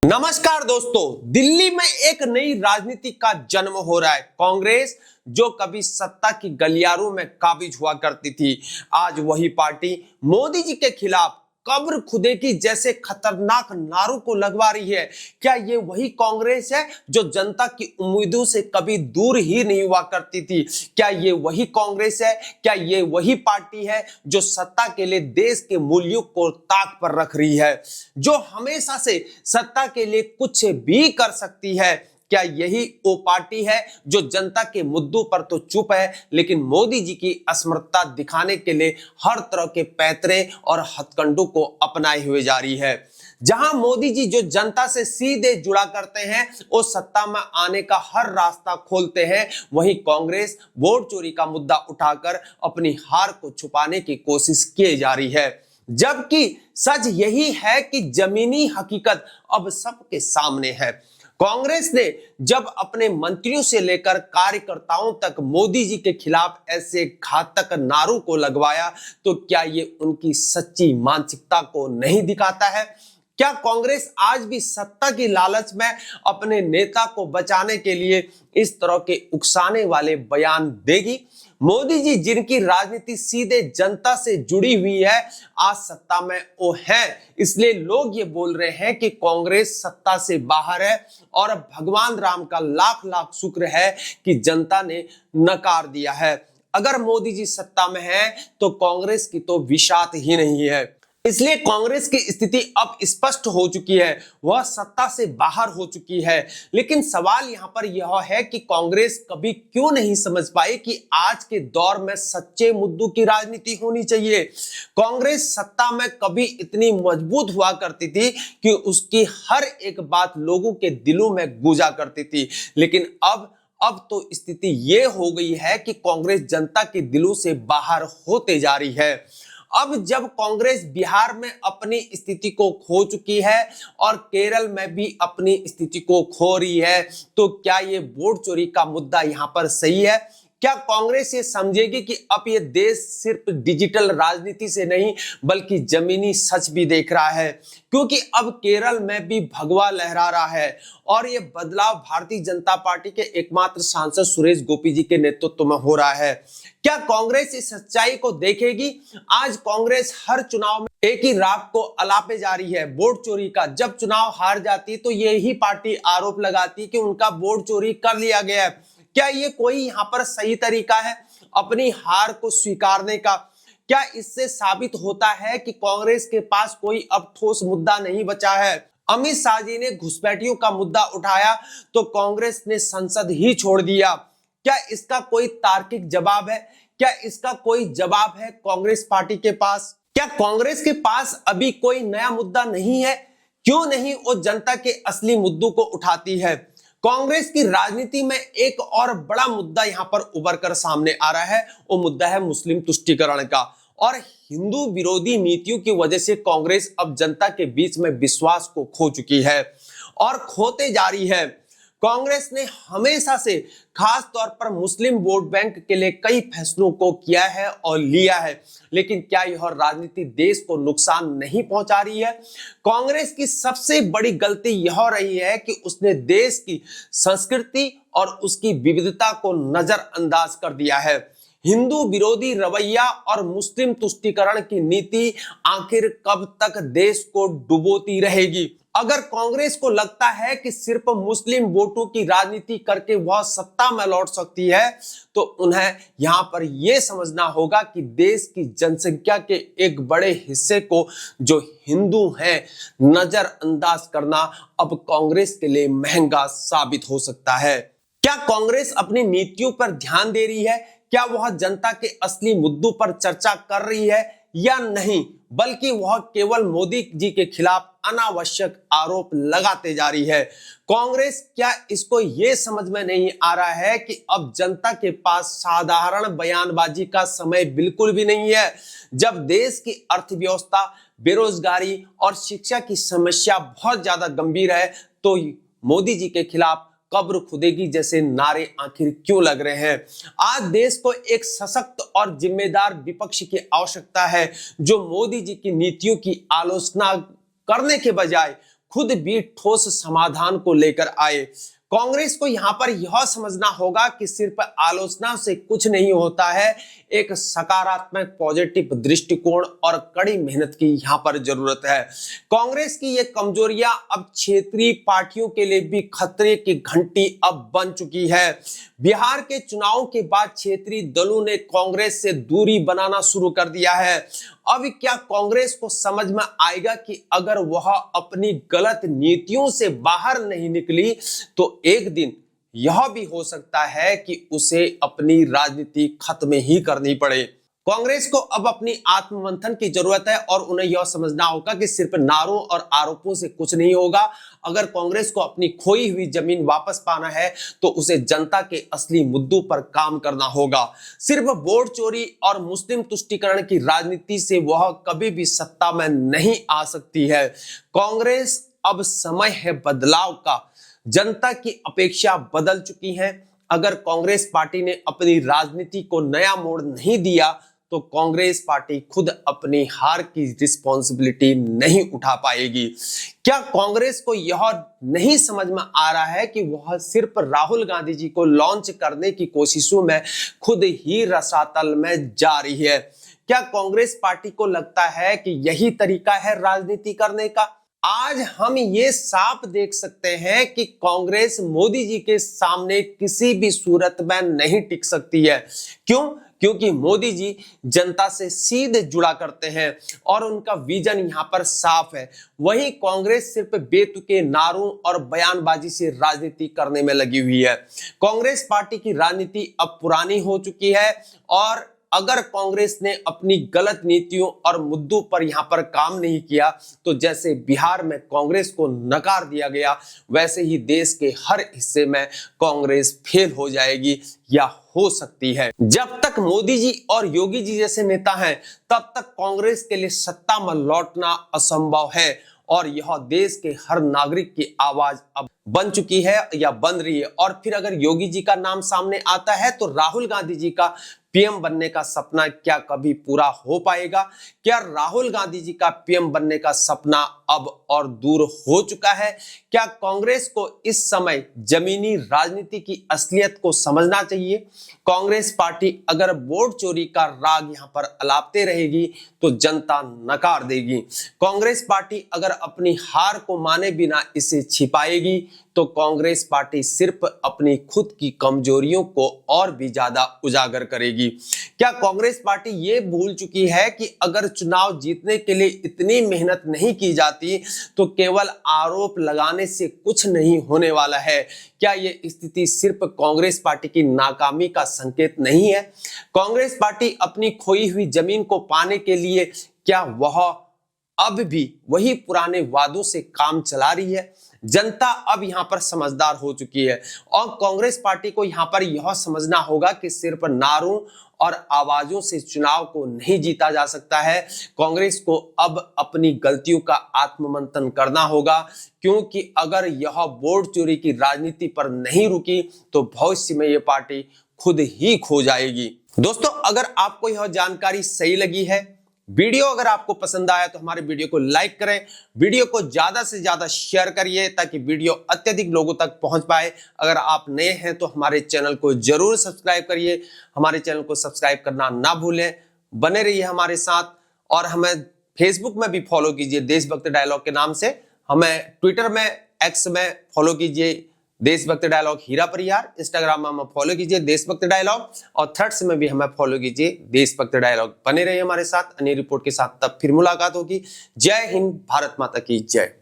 नमस्कार दोस्तों, दिल्ली में एक नई राजनीति का जन्म हो रहा है। कांग्रेस जो कभी सत्ता की गलियारों में काबिज हुआ करती थी, आज वही पार्टी मोदी जी के खिलाफ कब्र खुदेगी जैसे खतरनाक नारों को लगवा रही है। क्या ये वही कांग्रेस है जो जनता की उम्मीदों से कभी दूर ही नहीं हुआ करती थी? क्या ये वही कांग्रेस है? क्या ये वही पार्टी है जो सत्ता के लिए देश के मूल्यों को ताक पर रख रही है, जो हमेशा से सत्ता के लिए कुछ भी कर सकती है? क्या यही वो पार्टी है जो जनता के मुद्दों पर तो चुप है, लेकिन मोदी जी की असमर्थता दिखाने के लिए हर तरह के पैतरे और हथकंडों को अपनाए हुए जा रही है? जहां मोदी जी जो जनता से सीधे जुड़ा करते हैं, वो सत्ता में आने का हर रास्ता खोलते हैं, वहीं कांग्रेस वोट चोरी का मुद्दा उठाकर अपनी हार को छुपाने की कोशिश की जा रही है। जबकि सच यही है कि जमीनी हकीकत अब सबके सामने है। कांग्रेस ने जब अपने मंत्रियों से लेकर कार्यकर्ताओं तक मोदी जी के खिलाफ ऐसे घातक नारों को लगवाया, तो क्या ये उनकी सच्ची मानसिकता को नहीं दिखाता है? क्या कांग्रेस आज भी सत्ता की लालच में अपने नेता को बचाने के लिए इस तरह के उकसाने वाले बयान देगी? मोदी जी जिनकी राजनीति सीधे जनता से जुड़ी हुई है, आज सत्ता में वो है, इसलिए लोग ये बोल रहे हैं कि कांग्रेस सत्ता से बाहर है। और भगवान राम का लाख लाख शुक्र है कि जनता ने नकार दिया है। अगर मोदी जी सत्ता में है तो कांग्रेस की तो विशात ही नहीं है। इसलिए कांग्रेस की स्थिति अब स्पष्ट हो चुकी है, वह सत्ता से बाहर हो चुकी है। लेकिन सवाल यहां पर यह है कि कांग्रेस कभी क्यों नहीं समझ पाई कि आज के दौर में सच्चे मुद्दों की राजनीति होनी चाहिए। कांग्रेस सत्ता में कभी इतनी मजबूत हुआ करती थी कि उसकी हर एक बात लोगों के दिलों में गूंजा करती थी, लेकिन अब तो स्थिति ये हो गई है कि कांग्रेस जनता के दिलों से बाहर होते जा रही है। अब जब कांग्रेस बिहार में अपनी स्थिति को खो चुकी है और केरल में भी अपनी स्थिति को खो रही है, तो क्या ये वोट चोरी का मुद्दा यहां पर सही है? क्या कांग्रेस ये समझेगी कि अब ये देश सिर्फ डिजिटल राजनीति से नहीं बल्कि जमीनी सच भी देख रहा है? क्योंकि अब केरल में भी भगवा लहरा रहा है और ये बदलाव भारतीय जनता पार्टी के एकमात्र सांसद सुरेश गोपी जी के नेतृत्व में हो रहा है। क्या कांग्रेस इस सच्चाई को देखेगी? आज कांग्रेस हर चुनाव में एक ही राग को अलापे जा रही है, वोट चोरी का। जब चुनाव हार जाती तो यही पार्टी आरोप लगाती कि उनका वोट चोरी कर लिया गया है। क्या ये कोई यहाँ पर सही तरीका है अपनी हार को स्वीकारने का? क्या इससे साबित होता है कि कांग्रेस के पास कोई अब ठोस मुद्दा नहीं बचा है? अमित शाह जी ने घुसपैठियों का मुद्दा उठाया तो कांग्रेस ने संसद ही छोड़ दिया। क्या इसका कोई तार्किक जवाब है? क्या इसका कोई जवाब है कांग्रेस पार्टी के पास? क्या कांग्रेस के पास अभी कोई नया मुद्दा नहीं है? क्यों नहीं वो जनता के असली मुद्दों को उठाती है? कांग्रेस की राजनीति में एक और बड़ा मुद्दा यहां पर उभर कर सामने आ रहा है, वो मुद्दा है मुस्लिम तुष्टीकरण का। और हिंदू विरोधी नीतियों की वजह से कांग्रेस अब जनता के बीच में विश्वास को खो चुकी है और खोते जा रही है। कांग्रेस ने हमेशा से खास तौर पर मुस्लिम वोट बैंक के लिए कई फैसलों को किया है और लिया है, लेकिन क्या यह राजनीति देश को नुकसान नहीं पहुंचा रही है? कांग्रेस की सबसे बड़ी गलती यह रही है कि उसने देश की संस्कृति और उसकी विविधता को नजरअंदाज कर दिया है। हिंदू विरोधी रवैया और मुस्लिम तुष्टीकरण की नीति आखिर कब तक देश को डुबोती रहेगी? अगर कांग्रेस को लगता है कि सिर्फ मुस्लिम वोटों की राजनीति करके वह सत्ता में लौट सकती है, तो उन्हें यहां पर यह समझना होगा कि देश की जनसंख्या के एक बड़े हिस्से को जो हिंदू हैं नजरअंदाज करना अब कांग्रेस के लिए महंगा साबित हो सकता है। क्या कांग्रेस अपनी नीतियों पर ध्यान दे रही है? क्या वह जनता के असली मुद्दों पर चर्चा कर रही है या नहीं, बल्कि वह केवल मोदी जी के खिलाफ अनावश्यक आरोप लगाते जा रही है? कांग्रेस क्या इसको यह समझ में नहीं आ रहा है कि अब जनता के पास साधारण बयानबाजी का समय बिल्कुल भी नहीं है? जब देश की अर्थव्यवस्था, बेरोजगारी और शिक्षा की समस्या बहुत ज्यादा गंभीर है, तो मोदी जी के खिलाफ कब्र खुदेगी जैसे नारे आखिर क्यों लग रहे हैं? आज देश को एक सशक्त और जिम्मेदार विपक्ष की आवश्यकता है, जो मोदी जी की नीतियों की आलोचना करने के बजाय खुद भी ठोस समाधान को लेकर आए। कांग्रेस को यहां पर यह समझना होगा कि सिर्फ आलोचना से कुछ नहीं होता है, एक सकारात्मक पॉजिटिव दृष्टिकोण और कड़ी मेहनत की यहां पर जरूरत है। कांग्रेस की ये कमजोरियां अब क्षेत्रीय पार्टियों के लिए भी खतरे की घंटी अब बन चुकी है। बिहार के चुनाव के बाद क्षेत्रीय दलों ने कांग्रेस से दूरी बनाना शुरू कर दिया है। अब क्या कांग्रेस को समझ में आएगा कि अगर वह अपनी गलत नीतियों से बाहर नहीं निकली तो एक दिन यह भी हो सकता है कि उसे अपनी राजनीति खत्म ही करनी पड़े। कांग्रेस को अब अपनी आत्ममंथन की जरूरत है और उन्हें यह समझना होगा कि सिर्फ नारों और आरोपों से कुछ नहीं होगा। अगर कांग्रेस को अपनी खोई हुई जमीन वापस पाना है तो उसे जनता के असली मुद्दों पर काम करना होगा। सिर्फ वोट चोरी और मुस्लिम तुष्टीकरण की राजनीति से वह कभी भी सत्ता में नहीं आ सकती है। कांग्रेस अब समय है बदलाव का। जनता की अपेक्षा बदल चुकी है। अगर कांग्रेस पार्टी ने अपनी राजनीति को नया मोड़ नहीं दिया तो कांग्रेस पार्टी खुद अपनी हार की रिस्पॉन्सिबिलिटी नहीं उठा पाएगी। क्या कांग्रेस को यह नहीं समझ में आ रहा है कि वह सिर्फ राहुल गांधी जी को लॉन्च करने की कोशिशों में खुद ही रसातल में जा रही है? क्या कांग्रेस पार्टी को लगता है कि यही तरीका है राजनीति करने का? आज हम ये साफ देख सकते हैं कि कांग्रेस मोदी जी के सामने किसी भी सूरत में नहीं टिक सकती है। क्यों? क्योंकि मोदी जी जनता से सीधे जुड़ा करते हैं और उनका विजन यहां पर साफ है। वहीं कांग्रेस सिर्फ बेतुके नारों और बयानबाजी से राजनीति करने में लगी हुई है। कांग्रेस पार्टी की राजनीति अब पुरानी हो चुकी है और अगर कांग्रेस ने अपनी गलत नीतियों और मुद्दों पर यहां पर काम नहीं किया तो जैसे बिहार में कांग्रेस को नकार दिया गया वैसे ही देश के हर हिस्से में कांग्रेस फेल हो जाएगी या हो सकती है। जब तक मोदी जी और योगी जी जैसे नेता हैं तब तक कांग्रेस के लिए सत्ता में लौटना असंभव है और यह देश के हर नागरिक की आवाज अब बन चुकी है या बन रही है। और फिर अगर योगी जी का नाम सामने आता है तो राहुल गांधी जी का पीएम बनने का सपना क्या कभी पूरा हो पाएगा? क्या राहुल गांधी जी का पीएम बनने का सपना अब और दूर हो चुका है? क्या कांग्रेस को इस समय जमीनी राजनीति की असलियत को समझना चाहिए? कांग्रेस पार्टी अगर वोट चोरी का राग यहां पर अलापते रहेगी तो जनता नकार देगी। कांग्रेस पार्टी अगर अपनी हार को माने बिना इसे छिपाएगी तो कांग्रेस पार्टी सिर्फ अपनी खुद की कमजोरियों को और भी ज्यादा उजागर करेगी। क्या कांग्रेस पार्टी ये भूल चुकी है कि अगर चुनाव जीतने के लिए इतनी मेहनत नहीं की जाती तो केवल आरोप लगाने से कुछ नहीं होने वाला है? क्या ये स्थिति सिर्फ कांग्रेस पार्टी की नाकामी का संकेत नहीं है? कांग्रेस पार्टी अपनी खोई हुई जमीन को पाने के लिए क्या वह अब भी वही पुराने वादों से काम चला रही है? जनता अब यहां पर समझदार हो चुकी है और कांग्रेस पार्टी को यहां पर यह समझना होगा कि सिर्फ नारों और आवाजों से चुनाव को नहीं जीता जा सकता है। कांग्रेस को अब अपनी गलतियों का आत्ममंथन करना होगा क्योंकि अगर यह वोट चोरी की राजनीति पर नहीं रुकी तो भविष्य में यह पार्टी खुद ही खो जाएगी। दोस्तों, अगर आपको यह जानकारी सही लगी है, वीडियो अगर आपको पसंद आया तो हमारे वीडियो को लाइक करें, वीडियो को ज्यादा से ज्यादा शेयर करिए ताकि वीडियो अत्यधिक लोगों तक पहुंच पाए। अगर आप नए हैं तो हमारे चैनल को जरूर सब्सक्राइब करिए। हमारे चैनल को सब्सक्राइब करना ना भूलें। बने रहिए हमारे साथ और हमें फेसबुक में भी फॉलो कीजिए देशभक्त डायलॉग के नाम से। हमें ट्विटर में, एक्स में फॉलो कीजिए देशभक्त डायलॉग हीरा परिहार। इंस्टाग्राम में हमें फॉलो कीजिए देशभक्त डायलॉग और थ्रेड्स में भी हमें फॉलो कीजिए देशभक्त डायलॉग। बने रहिए हमारे साथ। अन्य रिपोर्ट के साथ तब फिर मुलाकात होगी। जय हिंद, भारत माता की जय।